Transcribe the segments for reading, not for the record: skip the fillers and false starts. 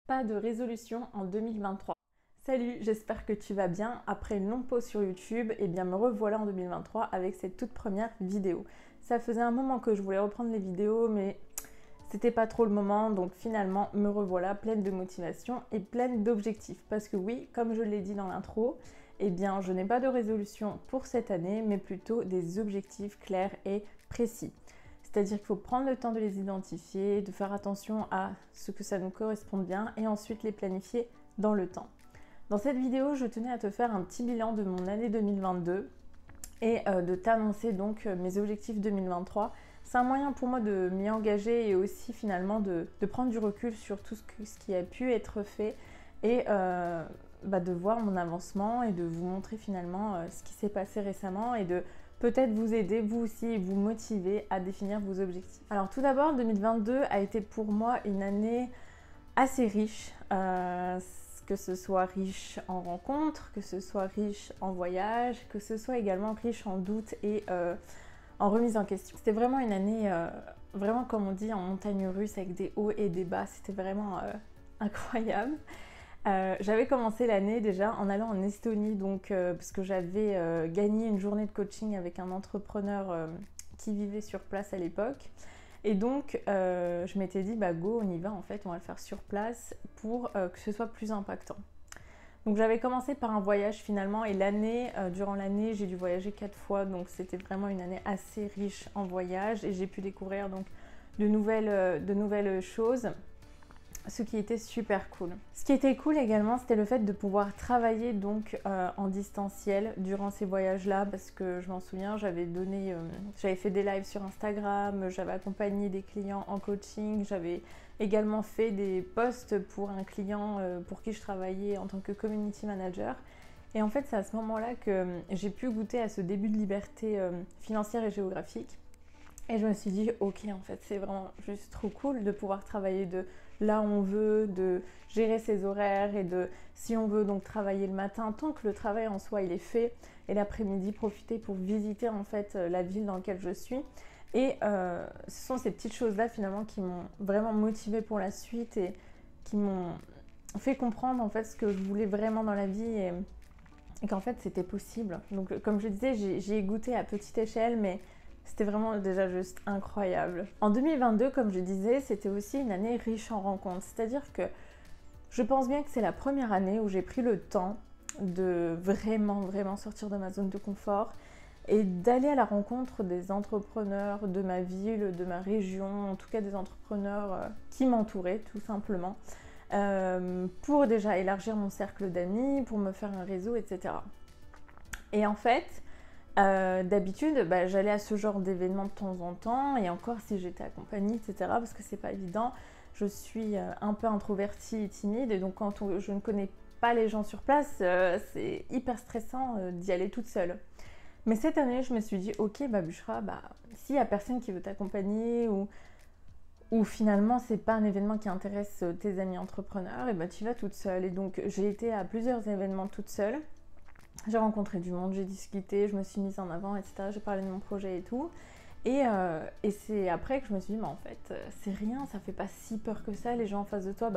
Pas de résolution en 2023. Salut, j'espère que tu vas bien. Après une longue pause sur YouTube, eh bien me revoilà en 2023 avec cette toute première vidéo. Ça faisait un moment que je voulais reprendre les vidéos, mais c'était pas trop le moment, donc finalement me revoilà pleine de motivation et pleine d'objectifs. Parce que oui, comme je l'ai dit dans l'intro, eh bien je n'ai pas de résolution pour cette année, mais plutôt des objectifs clairs et précis. C'est-à-dire qu'il faut prendre le temps de les identifier, de faire attention à ce que ça nous corresponde bien et ensuite les planifier dans le temps. Dans cette vidéo, je tenais à te faire un petit bilan de mon année 2022 et de t'annoncer donc mes objectifs 2023. C'est un moyen pour moi de m'y engager et aussi finalement de prendre du recul sur tout ce qui a pu être fait et de voir mon avancement et de vous montrer finalement ce qui s'est passé récemment et de peut-être vous aider, vous aussi, et vous motiver à définir vos objectifs. Alors tout d'abord, 2022 a été pour moi une année assez riche, que ce soit riche en rencontres, que ce soit riche en voyages, que ce soit également riche en doutes et en remise en question. C'était vraiment une année, vraiment comme on dit, en montagne russe avec des hauts et des bas, c'était vraiment incroyable. J'avais commencé l'année déjà en allant en Estonie, donc, parce que j'avais gagné une journée de coaching avec un entrepreneur qui vivait sur place à l'époque. Et donc, je m'étais dit, bah go, on y va en fait, on va le faire sur place pour que ce soit plus impactant. Donc j'avais commencé par un voyage finalement et durant l'année, j'ai dû voyager 4 fois, donc c'était vraiment une année assez riche en voyages et j'ai pu découvrir donc de nouvelles choses. Ce qui était super cool. Ce qui était cool également, c'était le fait de pouvoir travailler donc en distanciel durant ces voyages-là, parce que je m'en souviens, j'avais fait des lives sur Instagram, j'avais accompagné des clients en coaching, j'avais également fait des posts pour un client pour qui je travaillais en tant que community manager. Et en fait, c'est à ce moment-là que j'ai pu goûter à ce début de liberté financière et géographique. Et je me suis dit, ok, en fait, c'est vraiment juste trop cool de pouvoir travailler de là où on veut, de gérer ses horaires et de, si on veut donc travailler le matin, tant que le travail en soi il est fait, et l'après-midi profiter pour visiter en fait la ville dans laquelle je suis. Et ce sont ces petites choses-là finalement qui m'ont vraiment motivée pour la suite et qui m'ont fait comprendre en fait ce que je voulais vraiment dans la vie et qu'en fait c'était possible. Donc comme je disais, j'ai goûté à petite échelle, mais c'était vraiment déjà juste incroyable. En 2022, comme je disais, c'était aussi une année riche en rencontres. C'est-à-dire que je pense bien que c'est la première année où j'ai pris le temps de vraiment sortir de ma zone de confort et d'aller à la rencontre des entrepreneurs de ma ville, de ma région, en tout cas des entrepreneurs qui m'entouraient tout simplement, pour déjà élargir mon cercle d'amis, pour me faire un réseau, etc. Et en fait, d'habitude, j'allais à ce genre d'événements de temps en temps, et encore si j'étais accompagnée, etc., parce que c'est pas évident. Je suis un peu introvertie et timide, et donc quand je ne connais pas les gens sur place, c'est hyper stressant d'y aller toute seule. Mais cette année, je me suis dit, ok, Bushra, s'il y a personne qui veut t'accompagner, ou finalement c'est pas un événement qui intéresse tes amis entrepreneurs, et tu vas toute seule. Et donc j'ai été à plusieurs événements toute seule. J'ai rencontré du monde, j'ai discuté, je me suis mise en avant, etc. J'ai parlé de mon projet et tout. Et c'est après que je me suis dit, mais en fait, c'est rien, ça fait pas si peur que ça. Les gens en face de toi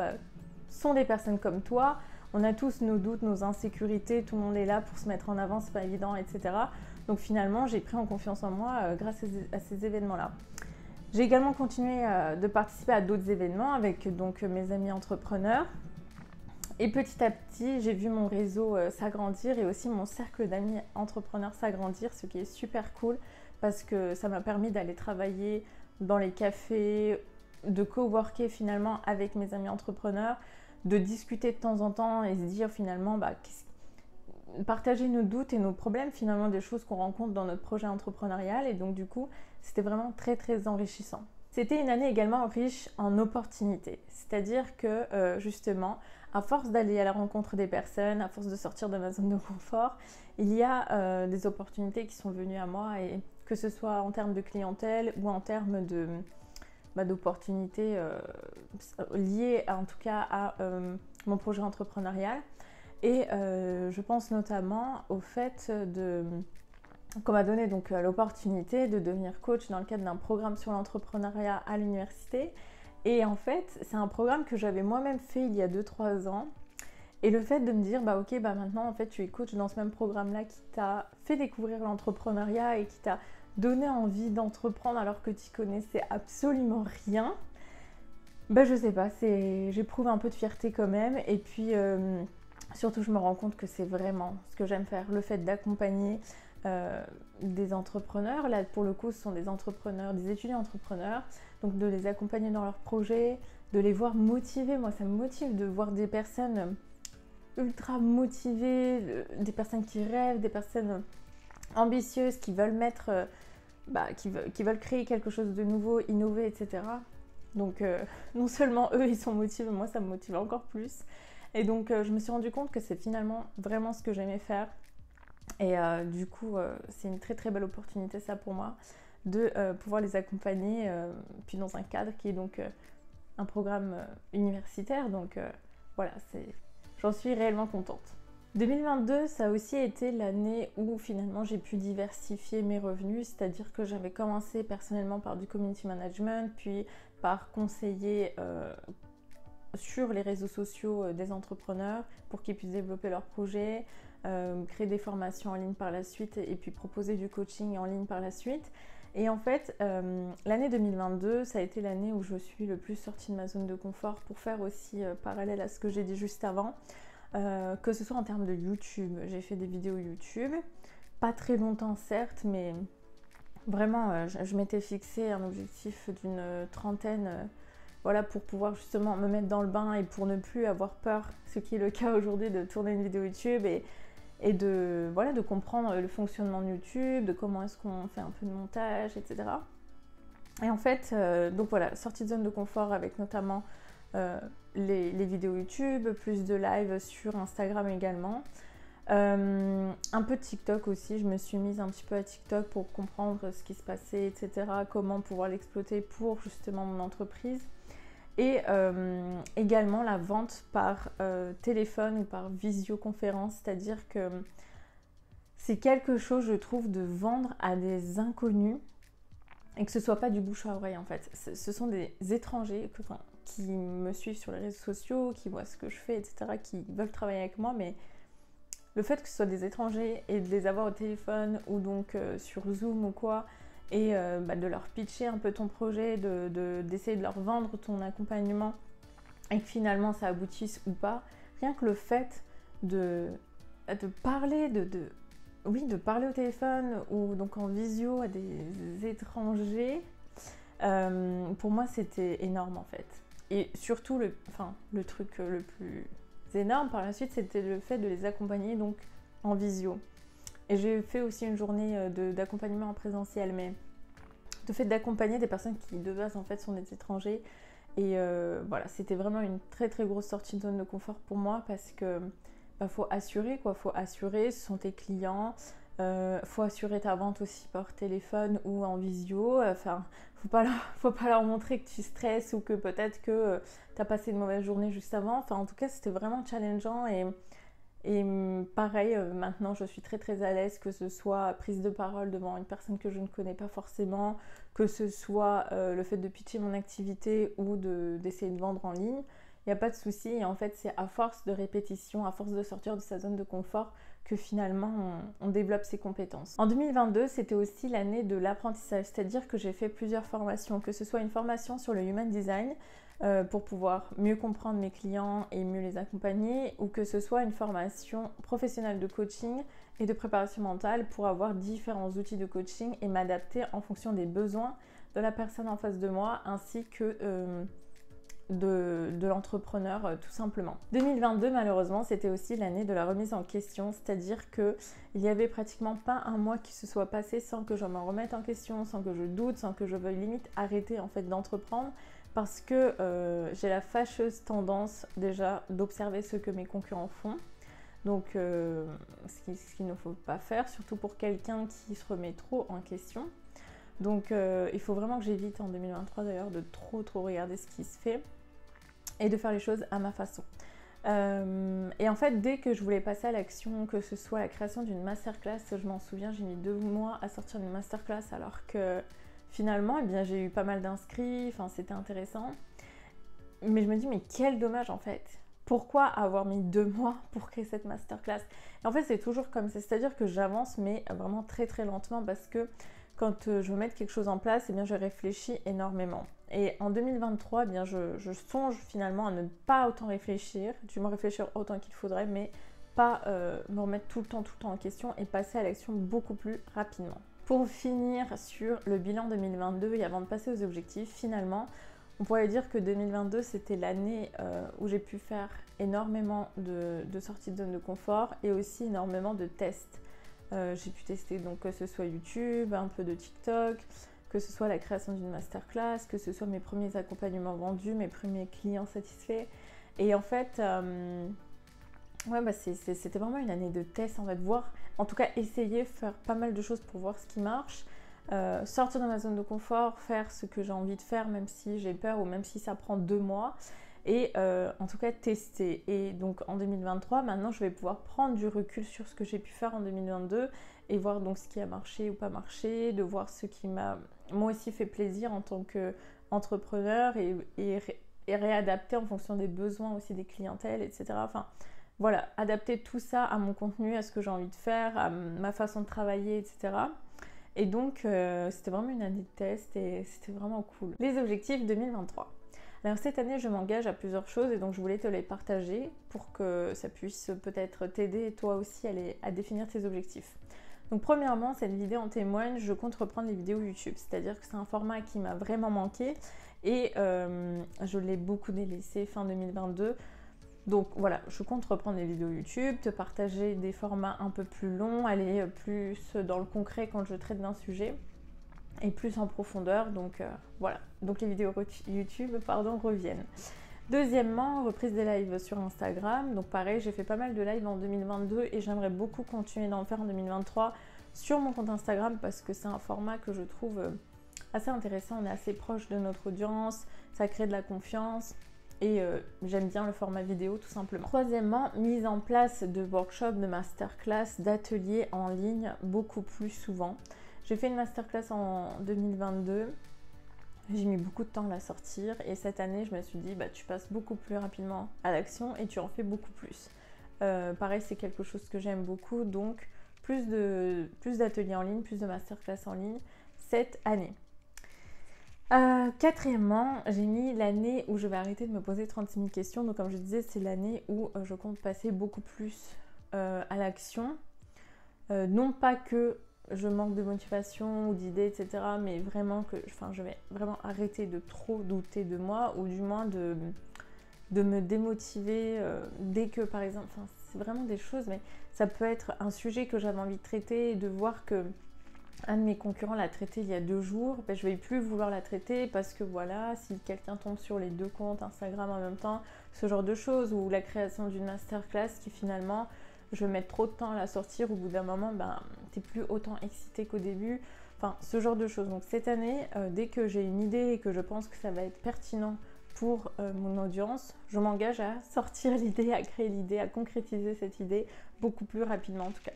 sont des personnes comme toi. On a tous nos doutes, nos insécurités, tout le monde est là pour se mettre en avant, c'est pas évident, etc. Donc finalement, j'ai pris en confiance en moi grâce à ces événements-là. J'ai également continué de participer à d'autres événements avec donc mes amis entrepreneurs. Et petit à petit, j'ai vu mon réseau s'agrandir et aussi mon cercle d'amis entrepreneurs s'agrandir, ce qui est super cool parce que ça m'a permis d'aller travailler dans les cafés, de coworker finalement avec mes amis entrepreneurs, de discuter de temps en temps et se dire finalement partager nos doutes et nos problèmes, finalement des choses qu'on rencontre dans notre projet entrepreneurial. Et donc du coup, c'était vraiment très enrichissant. C'était une année également riche en opportunités, c'est-à-dire que justement, à force d'aller à la rencontre des personnes, à force de sortir de ma zone de confort, il y a des opportunités qui sont venues à moi, et que ce soit en termes de clientèle ou en termes d'opportunités liées en tout cas à mon projet entrepreneurial. Et je pense notamment au fait qu'on m'a donné donc l'opportunité de devenir coach dans le cadre d'un programme sur l'entrepreneuriat à l'université. Et en fait, c'est un programme que j'avais moi-même fait il y a 2-3 ans. Et le fait de me dire, bah ok, bah maintenant en fait tu es coach dans ce même programme-là qui t'a fait découvrir l'entrepreneuriat et qui t'a donné envie d'entreprendre alors que tu connaissais absolument rien, bah je sais pas, j'éprouve un peu de fierté quand même. Et puis surtout je me rends compte que c'est vraiment ce que j'aime faire, le fait d'accompagner des entrepreneurs. Là pour le coup ce sont des entrepreneurs, des étudiants entrepreneurs, donc de les accompagner dans leurs projets, de les voir motivés. Moi ça me motive de voir des personnes ultra motivées, des personnes qui rêvent, des personnes ambitieuses qui veulent qui veulent créer quelque chose de nouveau, innover, etc. Donc non seulement eux ils sont motivés, moi ça me motive encore plus. Et donc je me suis rendu compte que c'est finalement vraiment ce que j'aimais faire. Et du coup c'est une très très belle opportunité ça pour moi de pouvoir les accompagner puis dans un cadre qui est donc un programme universitaire. Donc voilà, j'en suis réellement contente. 2022, ça a aussi été l'année où finalement j'ai pu diversifier mes revenus, c'est-à-dire que j'avais commencé personnellement par du community management, puis par conseiller sur les réseaux sociaux des entrepreneurs pour qu'ils puissent développer leurs projets, créer des formations en ligne par la suite et puis proposer du coaching en ligne par la suite. Et en fait, l'année 2022, ça a été l'année où je suis le plus sortie de ma zone de confort pour faire aussi parallèle à ce que j'ai dit juste avant, que ce soit en termes de YouTube. J'ai fait des vidéos YouTube, pas très longtemps certes, mais vraiment je m'étais fixé un objectif d'une trentaine, voilà, pour pouvoir justement me mettre dans le bain et pour ne plus avoir peur, ce qui est le cas aujourd'hui, de tourner une vidéo YouTube et de comprendre le fonctionnement de YouTube, de comment est-ce qu'on fait un peu de montage, etc. Et en fait, donc voilà, sortie de zone de confort avec notamment les vidéos YouTube, plus de live sur Instagram également. Un peu de TikTok aussi, je me suis mise un petit peu à TikTok pour comprendre ce qui se passait, etc. Comment pouvoir l'exploiter pour justement mon entreprise. Et également la vente par téléphone ou par visioconférence, c'est-à-dire que c'est quelque chose, je trouve, de vendre à des inconnus et que ce soit pas du bouche à oreille en fait. Ce sont des étrangers qui me suivent sur les réseaux sociaux, qui voient ce que je fais, etc., qui veulent travailler avec moi, mais le fait que ce soit des étrangers et de les avoir au téléphone ou donc sur Zoom ou quoi, et de leur pitcher un peu ton projet, d'essayer de leur vendre ton accompagnement et que finalement ça aboutisse ou pas, rien que le fait de parler, de parler au téléphone ou donc en visio à des étrangers, pour moi c'était énorme en fait. Et surtout le truc le plus énorme par la suite, c'était le fait de les accompagner donc en visio. Et j'ai fait aussi une journée d'accompagnement en présentiel, mais le fait d'accompagner des personnes qui de base en fait sont des étrangers. Et voilà, c'était vraiment une très très grosse sortie de zone de confort pour moi parce que faut assurer quoi, faut assurer, ce sont tes clients, faut assurer ta vente aussi par téléphone ou en visio. Enfin, faut pas leur montrer que tu stresses ou que peut-être que tu as passé une mauvaise journée juste avant. Enfin, en tout cas, c'était vraiment challengeant et pareil, maintenant je suis très très à l'aise, que ce soit prise de parole devant une personne que je ne connais pas forcément, que ce soit le fait de pitcher mon activité ou d'essayer de vendre en ligne. Il n'y a pas de souci et en fait c'est à force de répétition, à force de sortir de sa zone de confort que finalement on développe ses compétences. En 2022, c'était aussi l'année de l'apprentissage, c'est-à-dire que j'ai fait plusieurs formations, que ce soit une formation sur le Human Design, pour pouvoir mieux comprendre mes clients et mieux les accompagner, ou que ce soit une formation professionnelle de coaching et de préparation mentale pour avoir différents outils de coaching et m'adapter en fonction des besoins de la personne en face de moi ainsi que de l'entrepreneur tout simplement. 2022 malheureusement c'était aussi l'année de la remise en question, c'est-à-dire que il y avait pratiquement pas un mois qui se soit passé sans que je me remette en question, sans que je doute, sans que je veuille limite arrêter en fait d'entreprendre, parce que j'ai la fâcheuse tendance déjà d'observer ce que mes concurrents font. Donc ce qu'il ne faut pas faire, surtout pour quelqu'un qui se remet trop en question. Donc il faut vraiment que j'évite en 2023 d'ailleurs de trop regarder ce qui se fait et de faire les choses à ma façon. Et en fait, dès que je voulais passer à l'action, que ce soit la création d'une masterclass, je m'en souviens, j'ai mis 2 mois à sortir d'une masterclass alors que finalement, eh bien, j'ai eu pas mal d'inscrits, enfin c'était intéressant. mais je me dis, mais quel dommage en fait. Pourquoi avoir mis 2 mois pour créer cette masterclass? Et en fait, c'est toujours comme ça, c'est-à-dire que j'avance, mais vraiment très très lentement, parce que quand je veux mettre quelque chose en place, eh bien, je réfléchis énormément. Et en 2023, eh bien, je songe finalement à ne pas autant réfléchir, du moins réfléchir autant qu'il faudrait, mais pas me remettre tout le temps en question et passer à l'action beaucoup plus rapidement. Pour finir sur le bilan 2022 et avant de passer aux objectifs, finalement, on pourrait dire que 2022 c'était l'année où j'ai pu faire énormément de sorties de zone de confort et aussi énormément de tests. J'ai pu tester donc que ce soit YouTube, un peu de TikTok, que ce soit la création d'une masterclass, que ce soit mes premiers accompagnements vendus, mes premiers clients satisfaits. Et en fait, ouais, bah c'était vraiment une année de tests, en fait, voir, en tout cas essayer, faire pas mal de choses pour voir ce qui marche, sortir de ma zone de confort, faire ce que j'ai envie de faire, même si j'ai peur ou même si ça prend 2 mois, et en tout cas tester. Et donc en 2023, maintenant je vais pouvoir prendre du recul sur ce que j'ai pu faire en 2022 et voir donc ce qui a marché ou pas marché, de voir ce qui m'a moi aussi fait plaisir en tant qu'entrepreneur et réadapter en fonction des besoins aussi des clientèles, etc. Enfin, voilà, adapter tout ça à mon contenu, à ce que j'ai envie de faire, à ma façon de travailler, etc. Et donc, c'était vraiment une année de test et c'était vraiment cool. Les objectifs 2023. Alors cette année, je m'engage à plusieurs choses et donc je voulais te les partager pour que ça puisse peut-être t'aider toi aussi à définir tes objectifs. Donc premièrement, cette vidéo en témoigne, je compte reprendre les vidéos YouTube, c'est-à-dire que c'est un format qui m'a vraiment manqué et je l'ai beaucoup délaissé fin 2022. Donc voilà, je compte reprendre les vidéos YouTube, te partager des formats un peu plus longs, aller plus dans le concret quand je traite d'un sujet et plus en profondeur. Donc voilà, donc les vidéos YouTube reviennent. Deuxièmement, reprise des lives sur Instagram. Donc pareil, j'ai fait pas mal de lives en 2022 et j'aimerais beaucoup continuer d'en faire en 2023 sur mon compte Instagram parce que c'est un format que je trouve assez intéressant. On est assez proche de notre audience, ça crée de la confiance. Et j'aime bien le format vidéo tout simplement. Troisièmement, mise en place de workshops, de masterclass, d'ateliers en ligne beaucoup plus souvent. J'ai fait une masterclass en 2022, j'ai mis beaucoup de temps à la sortir et cette année je me suis dit bah, tu passes beaucoup plus rapidement à l'action et tu en fais beaucoup plus. Pareil, c'est quelque chose que j'aime beaucoup, donc plus d'ateliers en ligne, plus de masterclass en ligne cette année. Quatrièmement, j'ai mis l'année où je vais arrêter de me poser 36 000 questions. Donc comme je disais, c'est l'année où je compte passer beaucoup plus à l'action. Non pas que je manque de motivation ou d'idées, etc. Mais vraiment que je vais vraiment arrêter de trop douter de moi ou du moins de me démotiver dès que, par exemple, c'est vraiment des choses, mais ça peut être un sujet que j'avais envie de traiter et de voir que un de mes concurrents l'a traité il y a 2 jours, ben je vais plus vouloir la traiter parce que voilà, si quelqu'un tombe sur les 2 comptes Instagram en même temps, ce genre de choses, ou la création d'une masterclass qui finalement, je vais mettre trop de temps à la sortir, au bout d'un moment, ben t'es plus autant excité qu'au début, enfin ce genre de choses. Donc cette année, dès que j'ai une idée et que je pense que ça va être pertinent pour mon audience, je m'engage à sortir l'idée, à créer l'idée, à concrétiser cette idée beaucoup plus rapidement en tout cas.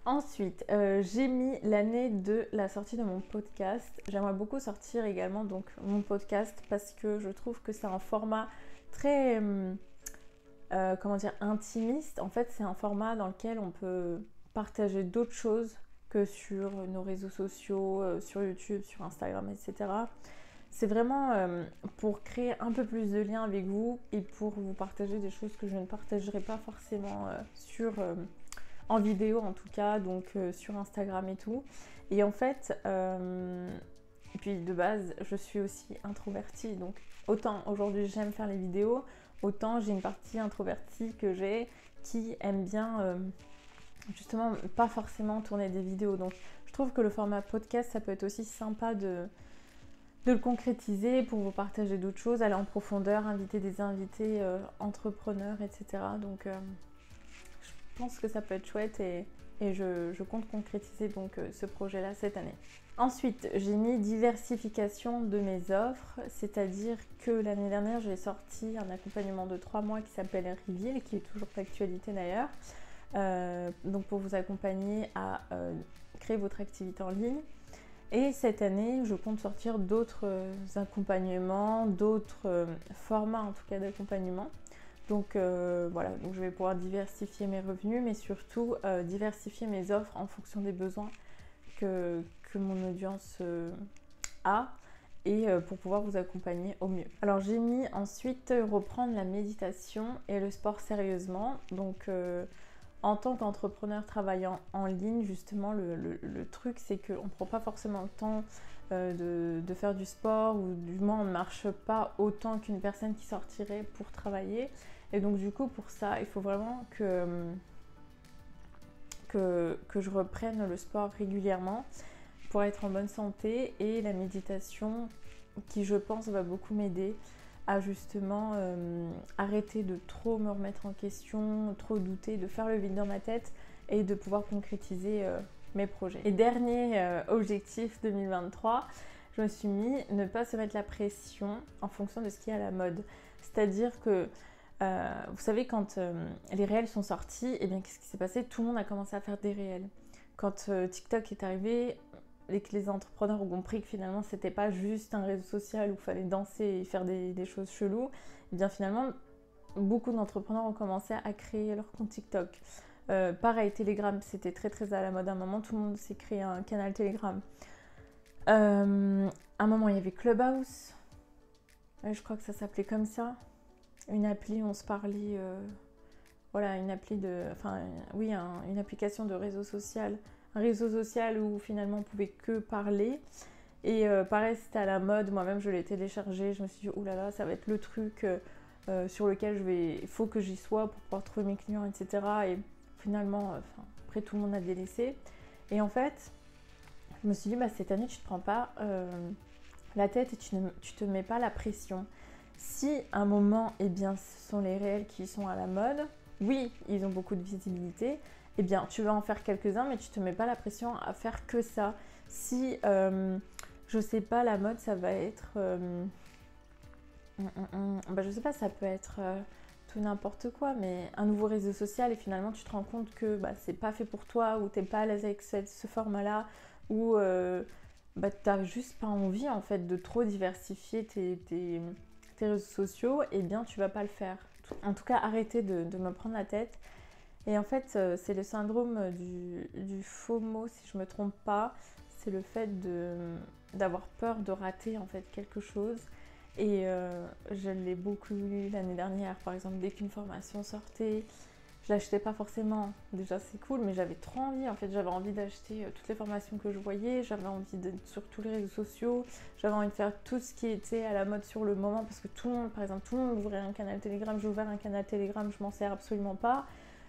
Ensuite, j'ai mis l'année de la sortie de mon podcast. J'aimerais beaucoup sortir également donc mon podcast parce que je trouve que c'est un format très intimiste. En fait, c'est un format dans lequel on peut partager d'autres choses que sur nos réseaux sociaux, sur YouTube, sur Instagram, etc. C'est vraiment pour créer un peu plus de liens avec vous et pour vous partager des choses que je ne partagerai pas forcément en vidéo en tout cas, donc sur Instagram et tout. Et en fait, et puis de base, je suis aussi introvertie. Donc autant aujourd'hui j'aime faire les vidéos, autant j'ai une partie introvertie que j'ai qui aime bien justement pas forcément tourner des vidéos. Donc je trouve que le format podcast, ça peut être aussi sympa de le concrétiser pour vous partager d'autres choses, aller en profondeur, inviter des invités entrepreneurs, etc. Donc je pense que ça peut être chouette et je compte concrétiser donc ce projet-là cette année. Ensuite, j'ai mis diversification de mes offres, c'est-à-dire que l'année dernière, j'ai sorti un accompagnement de 3 mois qui s'appelle Reveal, qui est toujours d'actualité d'ailleurs, donc pour vous accompagner à créer votre activité en ligne. Et cette année, je compte sortir d'autres accompagnements, d'autres formats en tout cas d'accompagnement. Donc voilà, donc je vais pouvoir diversifier mes revenus, mais surtout diversifier mes offres en fonction des besoins que mon audience a, et pour pouvoir vous accompagner au mieux. Alors j'ai mis ensuite reprendre la méditation et le sport sérieusement. Donc en tant qu'entrepreneur travaillant en ligne, justement, le truc, c'est qu'on ne prend pas forcément le temps de faire du sport, ou du moins on ne marche pas autant qu'une personne qui sortirait pour travailler. Et donc du coup, pour ça, il faut vraiment que je reprenne le sport régulièrement pour être en bonne santé, et la méditation qui, je pense, va beaucoup m'aider à justement arrêter de trop me remettre en question, trop douter, de faire le vide dans ma tête et de pouvoir concrétiser mes projets. Et dernier objectif 2023, je me suis mis ne pas se mettre la pression en fonction de ce qui est à la mode. C'est-à-dire que vous savez, quand les réels sont sortis, et bien qu'est-ce qui s'est passé? Tout le monde a commencé à faire des réels. Quand TikTok est arrivé, et que les entrepreneurs ont compris que finalement c'était pas juste un réseau social où il fallait danser et faire des choses cheloues, et bien finalement beaucoup d'entrepreneurs ont commencé à créer leur compte TikTok. Pareil, Telegram, c'était très à la mode à un moment, tout le monde s'est créé un canal Telegram. À un moment il y avait Clubhouse, je crois que ça s'appelait comme ça, une appli où on se parlait, voilà, une appli de, enfin oui, une application de réseau social. Un réseau social où finalement on pouvait que parler. Et pareil, c'était à la mode. Moi-même, je l'ai téléchargé. Je me suis dit, oulala, ça va être le truc sur lequel il faut que j'y sois pour pouvoir trouver mes clients, etc. Et finalement, après, tout le monde a délaissé. Et en fait, je me suis dit, bah, cette année, tu ne te prends pas la tête et tu te mets pas la pression. Si à un moment, eh bien, ce sont les réels qui sont à la mode, oui, ils ont beaucoup de visibilité, eh bien, tu vas en faire quelques-uns, mais tu te mets pas la pression à faire que ça. Si, je sais pas, la mode, ça va être... bah, je sais pas, ça peut être tout n'importe quoi, mais un nouveau réseau social, et finalement, tu te rends compte que bah, c'est pas fait pour toi, ou t'es pas à l'aise avec ce format-là, ou bah, t'as juste pas envie, en fait, de trop diversifier tes réseaux sociaux, eh bien, tu vas pas le faire. En tout cas, arrêtez de me prendre la tête. Et en fait, c'est le syndrome du FOMO, si je ne me trompe pas. C'est le fait d'avoir peur de rater en fait quelque chose. Et je l'ai beaucoup eu l'année dernière. Par exemple, dès qu'une formation sortait, je l'achetais pas forcément. Déjà, c'est cool, mais j'avais trop envie. En fait, j'avais envie d'acheter toutes les formations que je voyais. J'avais envie d'être sur tous les réseaux sociaux. J'avais envie de faire tout ce qui était à la mode sur le moment. Parce que tout le monde, par exemple, tout le monde ouvrait un canal Telegram. J'ai ouvert un canal Telegram, je m'en sers absolument pas.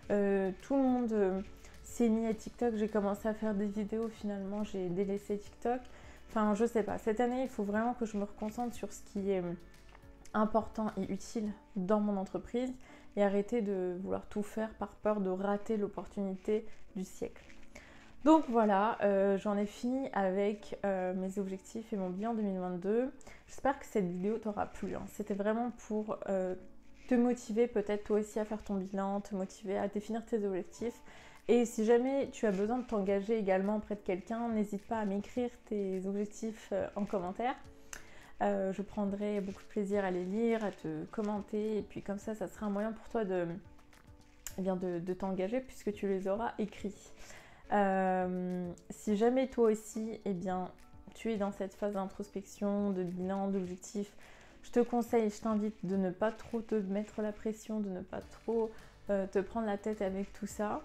Tout le monde s'est mis à TikTok, j'ai commencé à faire des vidéos, finalement j'ai délaissé TikTok. Enfin, je sais pas, cette année il faut vraiment que je me reconcentre sur ce qui est important et utile dans mon entreprise, et arrêter de vouloir tout faire par peur de rater l'opportunité du siècle. Donc voilà, j'en ai fini avec mes objectifs et mon bilan 2022. J'espère que cette vidéo t'aura plu, hein. C'était vraiment pour te motiver peut-être toi aussi à faire ton bilan, te motiver à définir tes objectifs. Et si jamais tu as besoin de t'engager également auprès de quelqu'un, n'hésite pas à m'écrire tes objectifs en commentaire. Je prendrai beaucoup de plaisir à les lire, à te commenter, et puis comme ça sera un moyen pour toi de t'engager puisque tu les auras écrits. Si jamais toi aussi, eh bien, tu es dans cette phase d'introspection, de bilan, d'objectifs, je te conseille, je t'invite de ne pas trop te mettre la pression, de ne pas trop te prendre la tête avec tout ça,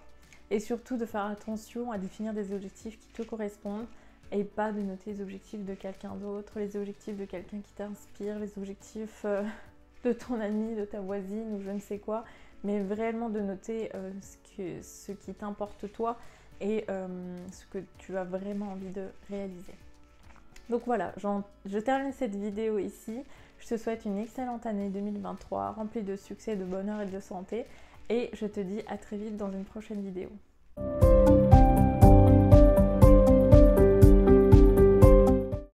et surtout de faire attention à définir des objectifs qui te correspondent, et pas de noter les objectifs de quelqu'un d'autre, les objectifs de quelqu'un qui t'inspire, les objectifs de ton ami, de ta voisine ou je ne sais quoi, mais vraiment de noter ce qui t'importe toi et ce que tu as vraiment envie de réaliser. Donc voilà, je termine cette vidéo ici. Je te souhaite une excellente année 2023, remplie de succès, de bonheur et de santé. Et je te dis à très vite dans une prochaine vidéo.